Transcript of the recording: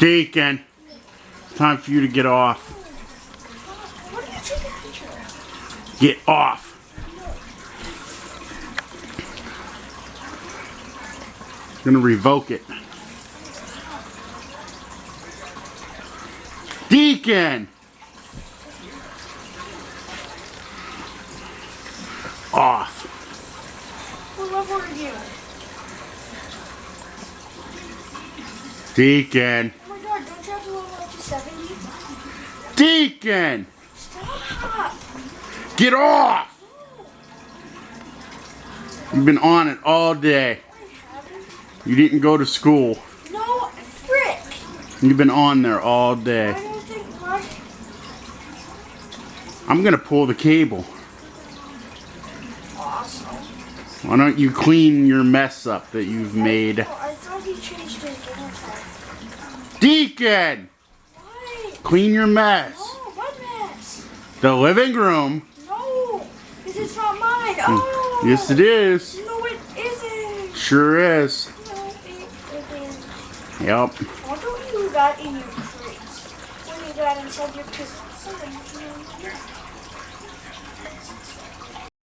Deacon, time for you to get off. What are you taking a picture of? Get off. I'm gonna revoke it. Deacon! Off. What level are you? Deacon. Oh my god, don't you have to level up to 70? Deacon! Stop! Get off! You've been on it all day. I haven't. You didn't go to school. No, frick! You've been on there all I day. don't think my... I'm gonna pull the cable. Awesome. Why don't you clean your mess up that you've made? Oh, I thought he changed his internet. Deacon! Why? Clean your mess. No, what mess? The living room. No! This is not mine! Oh! Yes, it is. No, it isn't! Sure is. No, it isn't. Yep. Why don't you do that in your crate? When you got inside your crate.